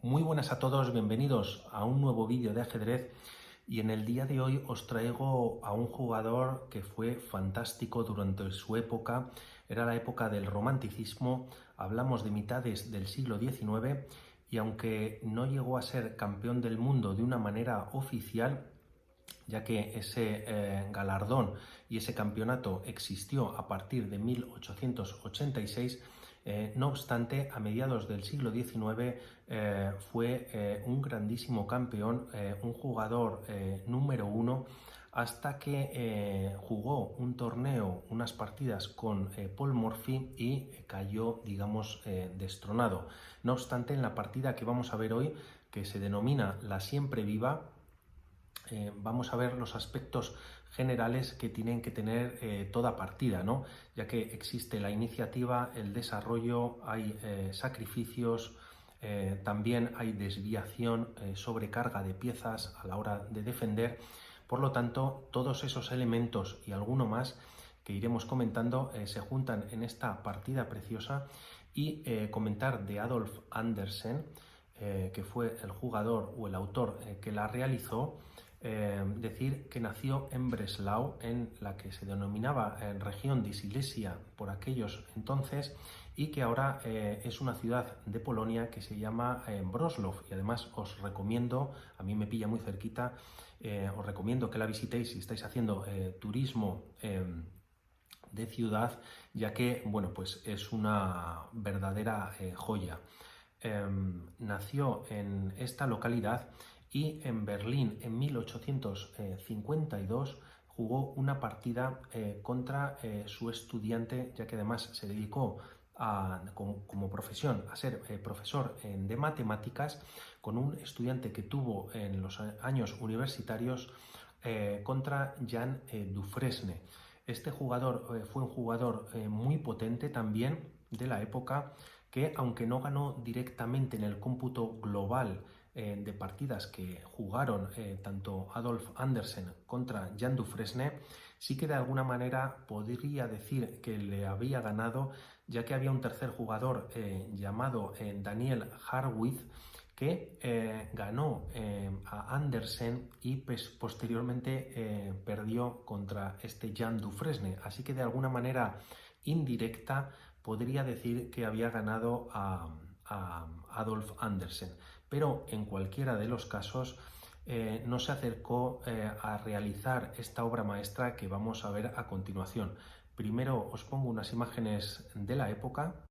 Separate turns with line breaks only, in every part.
Muy buenas a todos, bienvenidos a un nuevo vídeo de ajedrez y en el día de hoy os traigo a un jugador que fue fantástico durante su época, era la época del romanticismo, hablamos de mitades del siglo XIX y aunque no llegó a ser campeón del mundo de una manera oficial, ya que ese galardón y ese campeonato existió a partir de 1886, no obstante, a mediados del siglo XIX fue un grandísimo campeón, un jugador número uno, hasta que jugó un torneo, unas partidas con Paul Morphy y cayó, digamos, destronado. No obstante, en la partida que vamos a ver hoy, que se denomina La Siempre Viva, vamos a ver los aspectos generales que tienen que tener toda partida, ¿no? Ya que existe la iniciativa, el desarrollo, hay sacrificios, también hay desviación, sobrecarga de piezas a la hora de defender. Por lo tanto, todos esos elementos y alguno más que iremos comentando se juntan en esta partida preciosa y comentar de Adolf Andersen, que fue el jugador o el autor que la realizó. Decir que nació en Breslau, en la que se denominaba región de Silesia por aquellos entonces, y que ahora es una ciudad de Polonia que se llama Wrocław, y además os recomiendo, a mí me pilla muy cerquita, os recomiendo que la visitéis si estáis haciendo turismo de ciudad, ya que, bueno, pues es una verdadera joya. Nació en esta localidad y en Berlín en 1852 jugó una partida contra su estudiante, ya que además se dedicó como profesión a ser profesor de matemáticas, con un estudiante que tuvo en los años universitarios contra Jan Dufresne. Este jugador fue un jugador muy potente también de la época, que aunque no ganó directamente en el cómputo global de partidas que jugaron tanto Adolf Andersen contra Jan Dufresne, sí que de alguna manera podría decir que le había ganado, ya que había un tercer jugador llamado Daniel Harwitz, que ganó a Andersen y pues, posteriormente perdió contra este Jan Dufresne. Así que de alguna manera indirecta podría decir que había ganado a Adolf Andersen. Pero en cualquiera de los casos no se acercó a realizar esta obra maestra que vamos a ver a continuación. Primero os pongo unas imágenes de la época.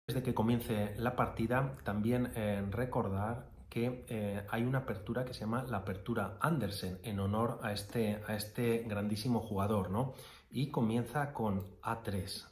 Antes de que comience la partida, también recordar que hay una apertura que se llama la apertura Andersen, en honor a este grandísimo jugador, ¿no? Y comienza con A3.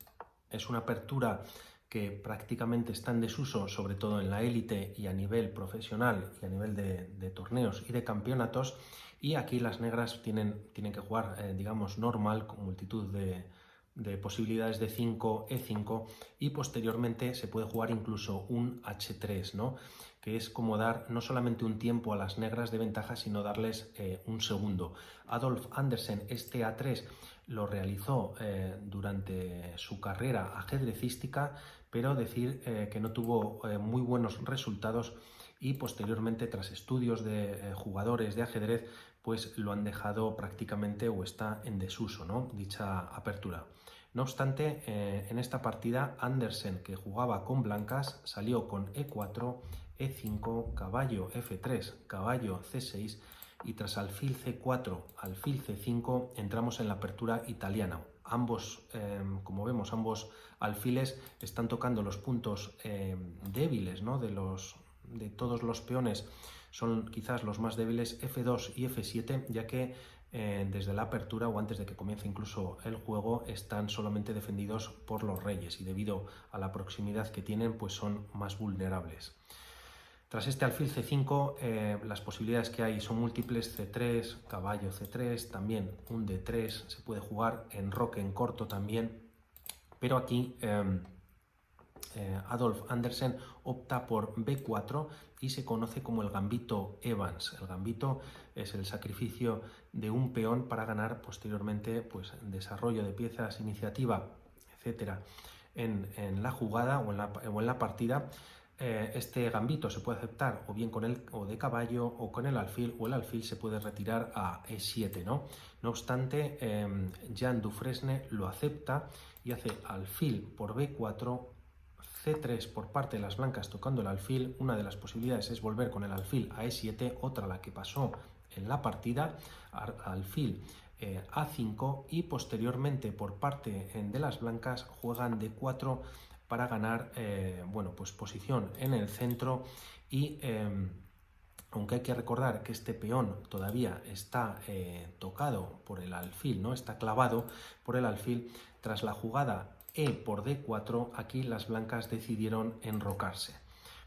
Es una apertura que prácticamente está en desuso, sobre todo en la élite y a nivel profesional y a nivel de torneos y de campeonatos, y aquí las negras tienen que jugar, digamos, normal, con multitud de posibilidades de 5, E5, y posteriormente se puede jugar incluso un H3, ¿no? Que es como dar no solamente un tiempo a las negras de ventaja, sino darles un segundo. Adolf Andersen este A3 lo realizó durante su carrera ajedrecística, pero decir que no tuvo muy buenos resultados, y posteriormente, tras estudios de jugadores de ajedrez, pues lo han dejado prácticamente o está en desuso, ¿no? Dicha apertura. No obstante, en esta partida Andersen, que jugaba con blancas, salió con E4, E5, caballo F3, caballo C6, y tras alfil C4, alfil C5, entramos en la apertura italiana. Ambos, como vemos, ambos alfiles están tocando los puntos débiles, ¿no? De todos los peones son quizás los más débiles, F2 y F7, ya que desde la apertura o antes de que comience incluso el juego están solamente defendidos por los reyes, y debido a la proximidad que tienen, pues son más vulnerables. Tras este alfil C5, las posibilidades que hay son múltiples: C3, caballo C3, también un D3, se puede jugar enroque en corto también, pero aquí Adolf Andersen opta por B4 y se conoce como el gambito Evans. El gambito es el sacrificio de un peón para ganar posteriormente, pues, desarrollo de piezas, iniciativa, etcétera. en la jugada o en la partida, este gambito se puede aceptar o bien con el o de caballo o con el alfil, o el alfil se puede retirar a E7, ¿no? No obstante, Jean Dufresne lo acepta y hace alfil por B4, C3 por parte de las blancas tocando el alfil. Una de las posibilidades es volver con el alfil a E7, otra la que pasó en la partida, alfil A5, y posteriormente por parte de las blancas juegan D4 para ganar bueno, pues posición en el centro. Y aunque hay que recordar que este peón todavía está tocado por el alfil, ¿no? Está clavado por el alfil, tras la jugada E por D4, aquí las blancas decidieron enrocarse.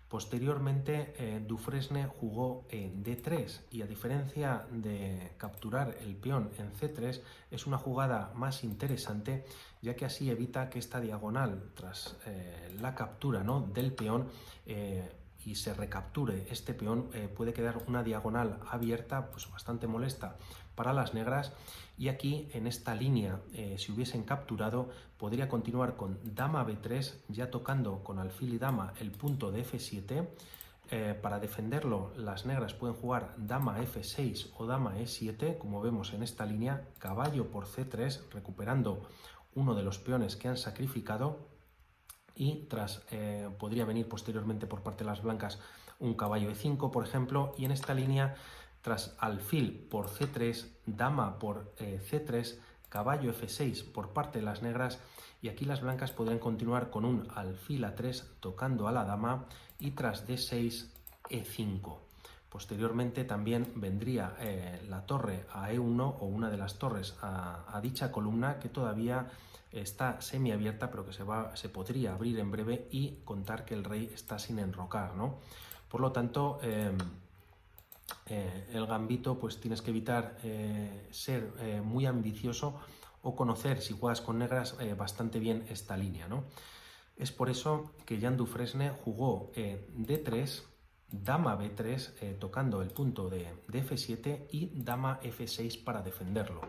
Posteriormente, Dufresne jugó en D3 y, a diferencia de capturar el peón en C3, es una jugada más interesante, ya que así evita que esta diagonal, tras la captura, ¿no?, del peón, y se recapture este peón, puede quedar una diagonal abierta, pues bastante molesta para las negras. Y aquí, en esta línea, si hubiesen capturado, podría continuar con dama b3, ya tocando con alfil y dama el punto de f7. Para defenderlo, las negras pueden jugar dama f6 o dama e7, como vemos en esta línea, caballo por c3, recuperando uno de los peones que han sacrificado. Y podría venir posteriormente por parte de las blancas un caballo e5, por ejemplo, y en esta línea, tras alfil por c3, dama por c3, caballo f6 por parte de las negras, y aquí las blancas podrían continuar con un alfil a3 tocando a la dama, y tras d6, e5. Posteriormente también vendría la torre a e1, o una de las torres a dicha columna, que todavía está semiabierta, pero que se podría abrir en breve, y contar que el rey está sin enrocar, ¿no? Por lo tanto, el gambito, pues tienes que evitar ser muy ambicioso, o conocer, si juegas con negras, bastante bien esta línea, ¿no? Es por eso que Jean Dufresne jugó D3, dama B3, tocando el punto de F7, y dama F6 para defenderlo.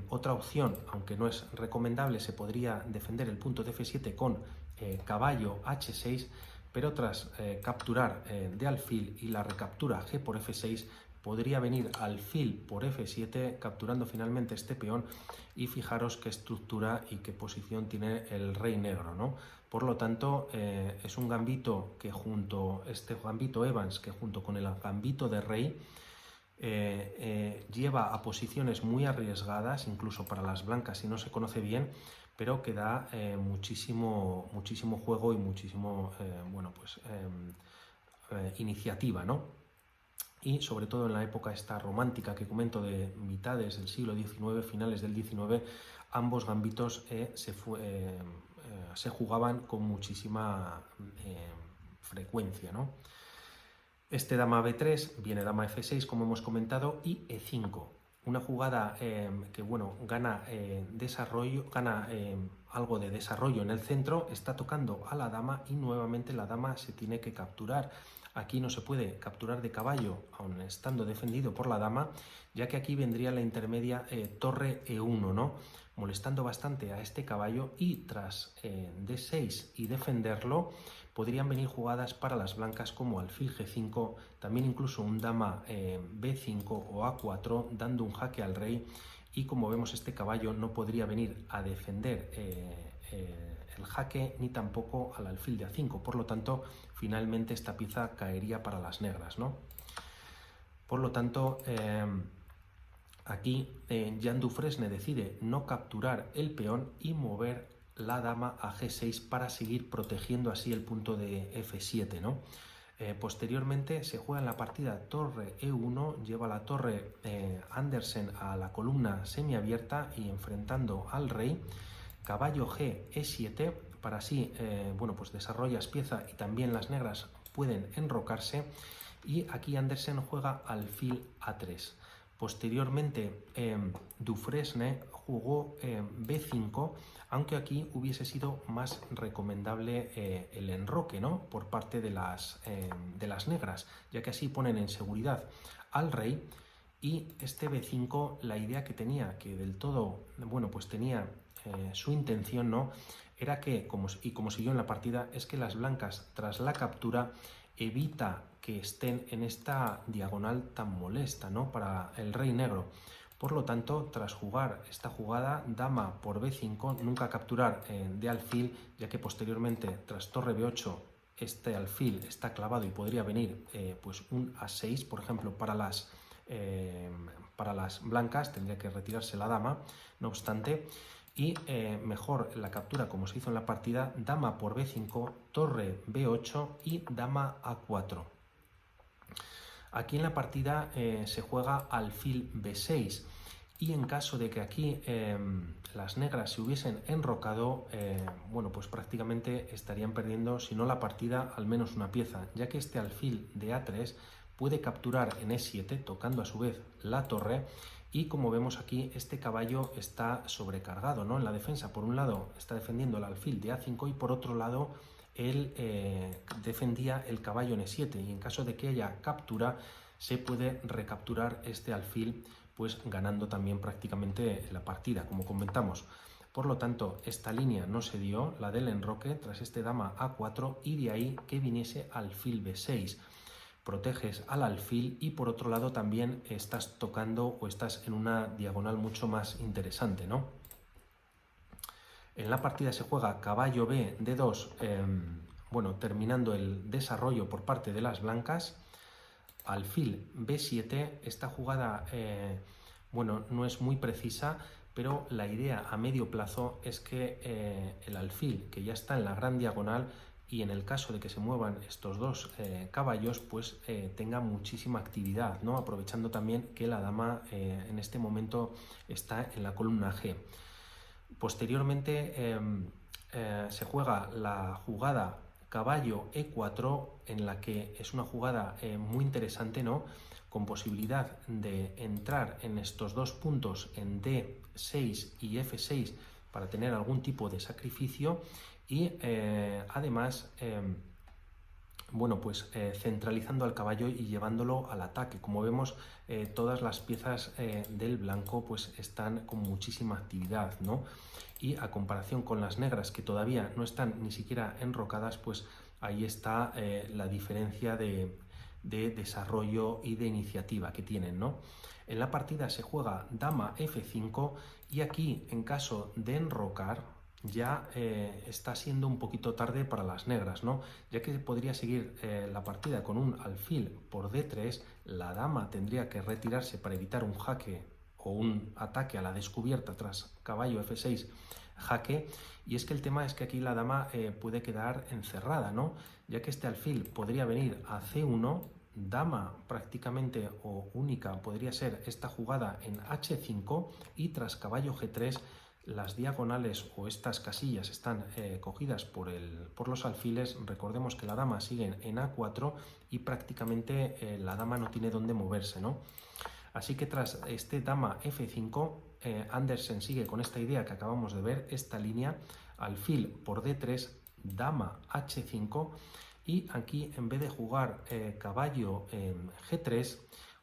Otra opción, aunque no es recomendable, se podría defender el punto de F7 con caballo H6, pero tras capturar de alfil y la recaptura G por F6, podría venir alfil por F7, capturando finalmente este peón, y fijaros qué estructura y qué posición tiene el rey negro, ¿no? Por lo tanto, es un gambito que este gambito Evans, que junto con el gambito de rey, lleva a posiciones muy arriesgadas, incluso para las blancas si no se conoce bien, pero que da muchísimo juego y muchísimo bueno, pues, iniciativa, ¿no? Y sobre todo en la época esta romántica que comento, de mitades del siglo XIX, finales del XIX, ambos gambitos se jugaban con muchísima frecuencia, ¿no? Este dama b3, viene dama f6, como hemos comentado, y e5. Una jugada que, bueno, gana desarrollo, gana algo de desarrollo en el centro, está tocando a la dama, y nuevamente la dama se tiene que capturar. Aquí no se puede capturar de caballo, aun estando defendido por la dama, ya que aquí vendría la intermedia torre e1, ¿no?, molestando bastante a este caballo, y tras d6 y defenderlo, podrían venir jugadas para las blancas como alfil g5, también incluso un dama b5 o a4, dando un jaque al rey. Y como vemos, este caballo no podría venir a defender el jaque, ni tampoco al alfil de a5, por lo tanto finalmente esta pieza caería para las negras, ¿no? Por lo tanto, aquí Jean Dufresne decide no capturar el peón y mover la dama a g6 para seguir protegiendo así el punto de f7, ¿no? Posteriormente se juega en la partida torre e1, lleva la torre Andersen a la columna semiabierta y enfrentando al rey, caballo g e7, para así bueno, pues desarrollas pieza y también las negras pueden enrocarse, y aquí Andersen juega alfil a3. Posteriormente, Dufresne jugó b5, aunque aquí hubiese sido más recomendable el enroque, ¿no?, por parte de las negras, ya que así ponen en seguridad al rey. Y este b5, la idea que tenía, que del todo, bueno, pues tenía su intención, ¿no?, era que, como siguió en la partida, es que las blancas, tras la captura, evita que estén en esta diagonal tan molesta, ¿no?, para el rey negro. Por lo tanto, tras jugar esta jugada, dama por b5, nunca capturar de alfil, ya que posteriormente, tras torre b8, este alfil está clavado y podría venir pues un a6, por ejemplo, para las blancas, tendría que retirarse la dama, no obstante, y mejor la captura como se hizo en la partida, dama por b5, torre b8 y dama a4. Aquí en la partida se juega alfil b6 y en caso de que aquí las negras se hubiesen enrocado, bueno, pues prácticamente estarían perdiendo, si no la partida, al menos una pieza, ya que este alfil de a3 puede capturar en e7, tocando a su vez la torre, y como vemos aquí, este caballo está sobrecargado, ¿no?, en la defensa. Por un lado está defendiendo el alfil de a5 y por otro lado él defendía el caballo en e7, y en caso de que haya captura se puede recapturar este alfil, pues ganando también prácticamente la partida, como comentamos. Por lo tanto, esta línea no se dio, la del enroque, tras este dama a4, y de ahí que viniese alfil b6. Proteges al alfil y por otro lado también estás tocando o estás en una diagonal mucho más interesante, ¿no? En la partida se juega caballo b d2, bueno, terminando el desarrollo por parte de las blancas, alfil b7. Esta jugada, bueno, no es muy precisa, pero la idea a medio plazo es que el alfil, que ya está en la gran diagonal, y en el caso de que se muevan estos dos caballos, pues tenga muchísima actividad, ¿no?, aprovechando también que la dama en este momento está en la columna G. Posteriormente se juega la jugada caballo e4, en la que es una jugada muy interesante, ¿no?, con posibilidad de entrar en estos dos puntos en d6 y f6 para tener algún tipo de sacrificio y además bueno, pues centralizando al caballo y llevándolo al ataque. Como vemos, todas las piezas del blanco pues están con muchísima actividad, ¿no? Y a comparación con las negras, que todavía no están ni siquiera enrocadas, pues ahí está la diferencia de desarrollo y de iniciativa que tienen, ¿no? En la partida se juega dama f5 y aquí, en caso de enrocar, ya está siendo un poquito tarde para las negras, ¿no?, ya que podría seguir la partida con un alfil por d3, la dama tendría que retirarse para evitar un jaque o un ataque a la descubierta tras caballo f6 jaque, y es que el tema es que aquí la dama puede quedar encerrada, ¿no?, ya que este alfil podría venir a c1, dama prácticamente o única podría ser esta jugada en h5 y tras caballo g3 las diagonales o estas casillas están cogidas por los alfiles. Recordemos que la dama sigue en a4 y prácticamente la dama no tiene dónde moverse, ¿no? Así que tras este dama f5, Andersen sigue con esta idea que acabamos de ver, esta línea, alfil por d3, dama h5, y aquí en vez de jugar caballo g3,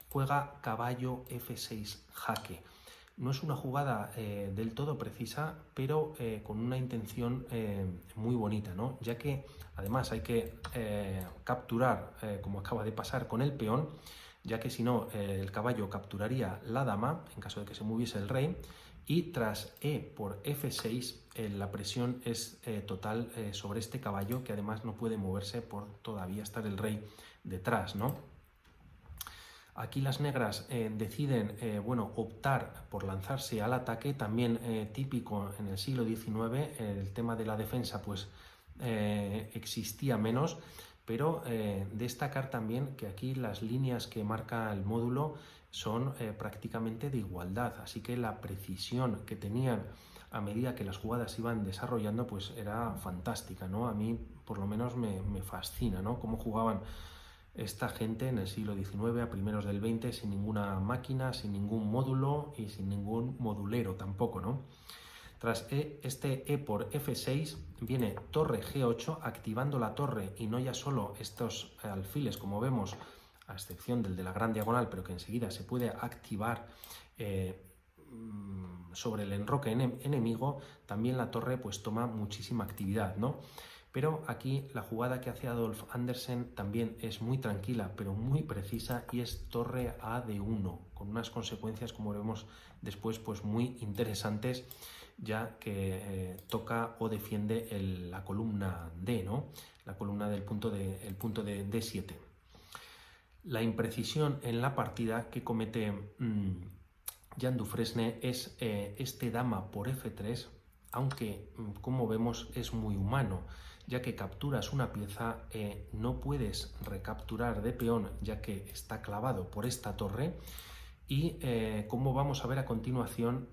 juega caballo f6 jaque. No es una jugada del todo precisa, pero con una intención muy bonita, ¿no?, ya que además hay que capturar, como acaba de pasar con el peón, ya que si no el caballo capturaría la dama en caso de que se moviese el rey, y tras e por f6 la presión es total sobre este caballo, que además no puede moverse por todavía estar el rey detrás, ¿no? Aquí las negras deciden bueno, optar por lanzarse al ataque, también típico en el siglo XIX. El tema de la defensa pues existía menos, pero destacar también que aquí las líneas que marca el módulo son prácticamente de igualdad, así que la precisión que tenían a medida que las jugadas iban desarrollando pues era fantástica, ¿no? A mí por lo menos me fascina, ¿no?, cómo jugaban esta gente en el siglo XIX, a primeros del XX, sin ninguna máquina, sin ningún módulo y sin ningún modulero tampoco, ¿no? Tras este e por f6 viene torre g8, activando la torre, y no ya solo estos alfiles, como vemos, a excepción del de la gran diagonal, pero que enseguida se puede activar sobre el enroque enemigo, también la torre pues toma muchísima actividad, ¿no? Pero aquí la jugada que hace Adolf Andersen también es muy tranquila, pero muy precisa, y es torre a D1, con unas consecuencias, como vemos después, pues muy interesantes, ya que toca o defiende la columna D, ¿no? La columna del punto de D7. La imprecisión en la partida que comete Jan Dufresne es este dama por F3, aunque como vemos es muy humano, ya que capturas una pieza, no puedes recapturar de peón ya que está clavado por esta torre, y como vamos a ver a continuación,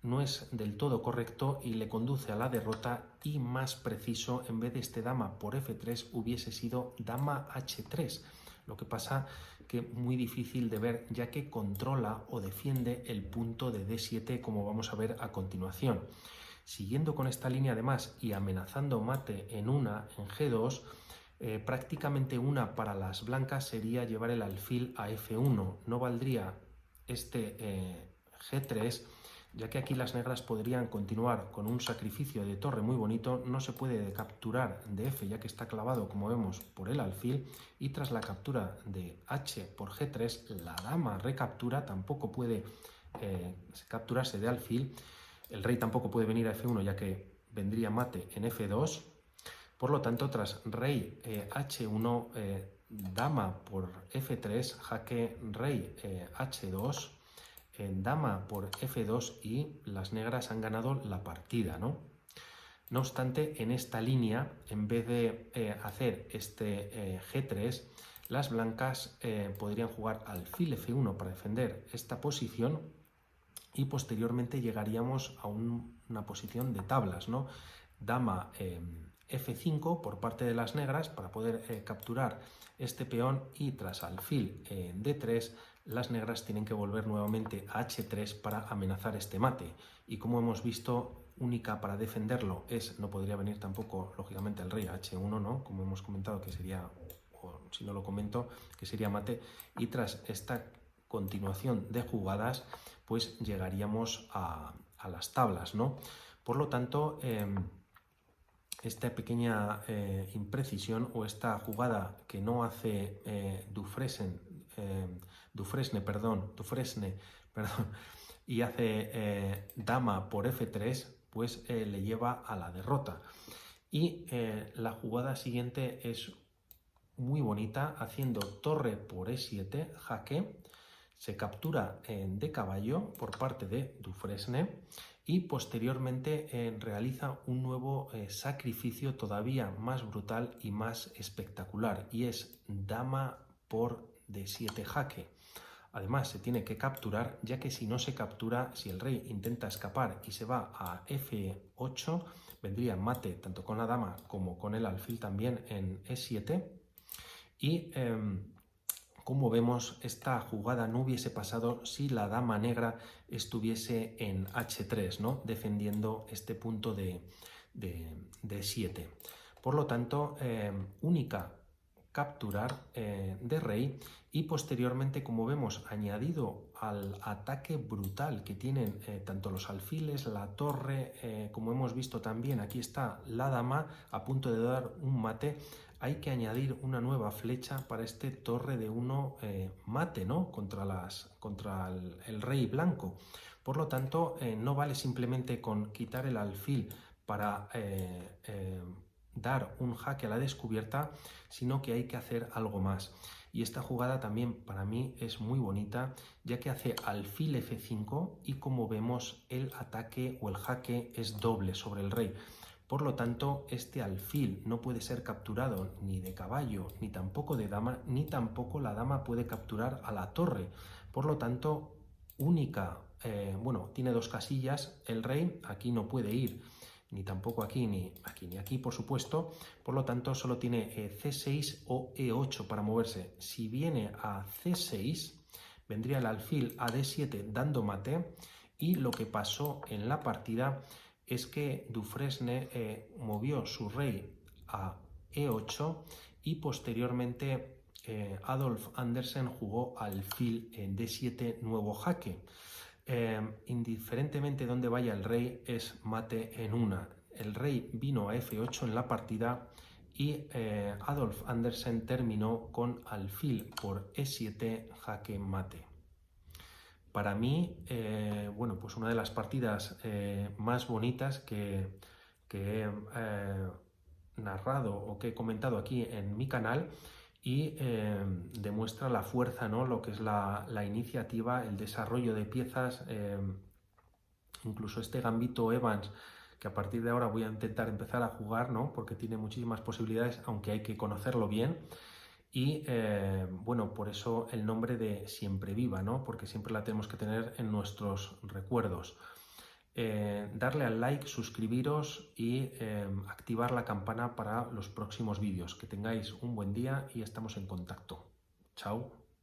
no es del todo correcto y le conduce a la derrota, y más preciso, en vez de este dama por F3 hubiese sido dama H3, lo que pasa que muy difícil de ver ya que controla o defiende el punto de D7, como vamos a ver a continuación. Siguiendo con esta línea además y amenazando mate en G2, prácticamente una para las blancas sería llevar el alfil a F1, no valdría este G3, ya que aquí las negras podrían continuar con un sacrificio de torre muy bonito. No se puede capturar de F ya que está clavado, como vemos, por el alfil, y tras la captura de H por G3 la dama recaptura, tampoco puede capturarse de alfil. El rey tampoco puede venir a F1 ya que vendría mate en F2. Por lo tanto, tras rey H1, dama por F3, jaque rey H2, dama por F2, y las negras han ganado la partida, ¿no? No obstante, en esta línea, en vez de hacer este G3, las blancas podrían jugar alfil F1 para defender esta posición, y posteriormente llegaríamos a una posición de tablas, ¿no? Dama F5 por parte de las negras para poder capturar este peón, y tras alfil D3 las negras tienen que volver nuevamente a H3 para amenazar este mate, y como hemos visto, única para defenderlo no podría venir tampoco lógicamente el rey a H1, ¿no? Como hemos comentado que sería, o si no lo comento, que sería mate, y tras esta continuación de jugadas pues llegaríamos a las tablas, ¿no? Por lo tanto, esta pequeña imprecisión, o esta jugada que no hace Dufresne, y hace dama por F3, pues le lleva a la derrota. Y la jugada siguiente es muy bonita, haciendo torre por E7, jaque, se captura de caballo por parte de Dufresne, y posteriormente realiza un nuevo sacrificio todavía más brutal y más espectacular, y es dama por D7 jaque. Además se tiene que capturar, ya que si no se captura, si el rey intenta escapar y se va a F8, vendría mate tanto con la dama como con el alfil también en E7, y como vemos, esta jugada no hubiese pasado si la dama negra estuviese en H3, ¿no? Defendiendo este punto de 7. Por lo tanto, única capturar de rey, y posteriormente, como vemos, añadido al ataque brutal que tienen tanto los alfiles, la torre, como hemos visto también, aquí está la dama a punto de dar un mate, hay que añadir una nueva flecha para este torre de 1 mate, ¿no? Contra el rey blanco. Por lo tanto, no vale simplemente con quitar el alfil para dar un jaque a la descubierta, sino que hay que hacer algo más. Y esta jugada también para mí es muy bonita, ya que hace alfil F5 y, como vemos, el ataque o el jaque es doble sobre el rey. Por lo tanto, este alfil no puede ser capturado ni de caballo, ni tampoco de dama, ni tampoco la dama puede capturar a la torre. Por lo tanto, única, tiene dos casillas, el rey aquí no puede ir, ni tampoco aquí, ni aquí, ni aquí, por supuesto. Por lo tanto, solo tiene C6 o E8 para moverse. Si viene a C6, vendría el alfil a D7 dando mate, y lo que pasó en la partida es que Dufresne movió su rey a E8, y posteriormente Adolf Andersen jugó alfil en D7 nuevo jaque. Indiferentemente dónde vaya el rey, es mate en una. El rey vino a F8 en la partida y Adolf Andersen terminó con alfil por E7, jaque mate. Para mí, bueno, pues una de las partidas más bonitas que he narrado o que he comentado aquí en mi canal, y demuestra la fuerza, ¿no? Lo que es la iniciativa, el desarrollo de piezas, incluso este gambito Evans, que a partir de ahora voy a intentar empezar a jugar, ¿no? Porque tiene muchísimas posibilidades, aunque hay que conocerlo bien. Y bueno, por eso el nombre de Siempre Viva, ¿no? Porque siempre la tenemos que tener en nuestros recuerdos. Darle al like, suscribiros y activar la campana para los próximos vídeos. Que tengáis un buen día y estamos en contacto. Chao.